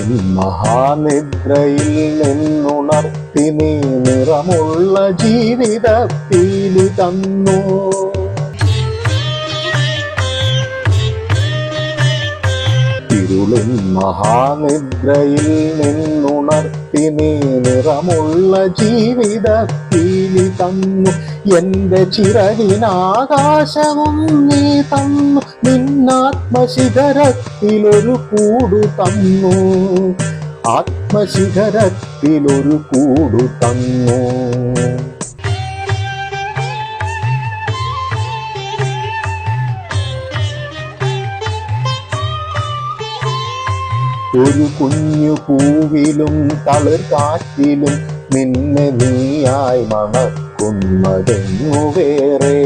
ഇരുളിൻ മഹാനിദ്രയിൽ നിന്നുണർത്തി നീ നിറമുള്ള ജീവിത പീലി തന്നു. ഇരുളിൻ മഹാനിദ്രയിൽ നിന്നുണർത്തി നീ നിറമുള്ള ജീവിത പീലി തന്നു. എന്റെ ചിറകിനാകാശവും നീ തന്നു, നിന്നാത്മശിഖരത്തിലൊരു കൂടു തന്നു, ആത്മശിഖരത്തിലൊരു കൂടു തന്നു. ഒരു കുഞ്ഞു പൂവിലും തളിർ കാറ്റിലും നിന്നെ നീയായി മണക്കുന്നതെങ്ങു വേറെ.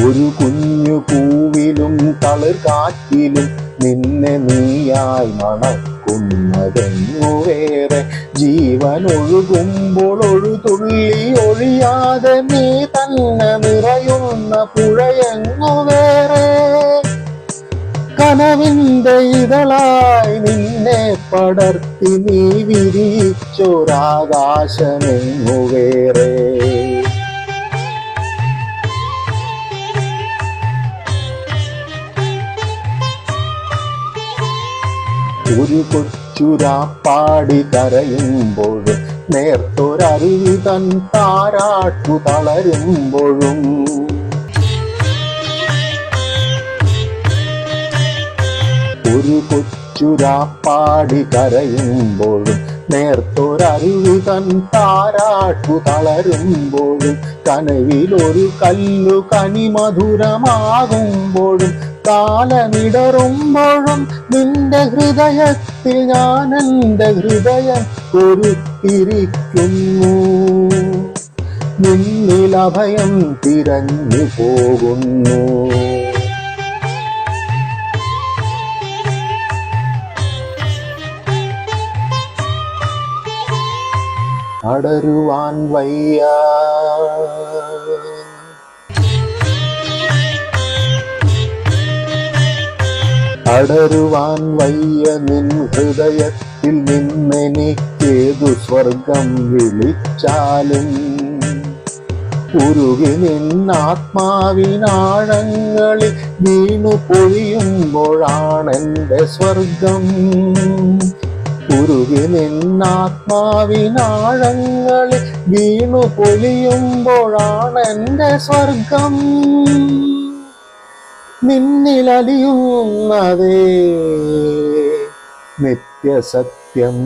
ഒരു കുഞ്ഞു പൂവിലും തളിർ കാറ്റിലും നിന്നെ നീയായി മണക്കുന്നതെങ്ങു വേറെ. ജീവൻ ഒഴുകുമ്പോൾ ഒരു തുള്ളി ഒഴിയാതെ നീ തന്നെ നിറയുന്ന പുഴയെങ്ങു വേറെ. കനവിന്റെ ഇതളായി നിന്നെ പടർത്തി നീ വിരിച്ചൊരാകാശമെങ്ങു വേറെ. ഒരു കൊച്ചുരാപ്പാടി കരയുമ്പോഴും നേർത്തൊരരുവി തൻ താരാട്ടു തളരുമ്പോഴും, ഒരു കൊച്ചുരാപ്പാടി കരയുമ്പോഴും നേർത്തൊരരുവി തൻ താരാട്ടു തളരുമ്പോഴും, കനവിലൊരു കല്ലു കനിമധുരമാകുമ്പോഴും, കാലമിടറുമ്പോഴും നിന്റെ ഹൃദയത്തിൽ ഞാൻ എൻ്റെ ഹൃദയം ഒരുത്തിരിക്കുന്നു. നിന്നിലഭയം തിരഞ്ഞു പോകുന്നു. അടരുവാൻ വയ്യ, അടരുവാൻ വയ്യ നിൻ ഹൃദയത്തിൽ നിന്നെനിക്കേതു സ്വർഗം വിളിച്ചാലും. ഉരുകി നിന്നാത്മാവിനാഴങ്ങളിൽ വീണു പൊഴിയുമ്പോഴാണെൻ്റെ സ്വർഗം. ഉരുകി നിന്നാത്മാവിനാഴങ്ങളിൽ വീണു പൊഴിയുമ്പോഴാണെൻ്റെ സ്വർഗം. നിന്നിലലിയുന്നതേ നിത്യസത്യം.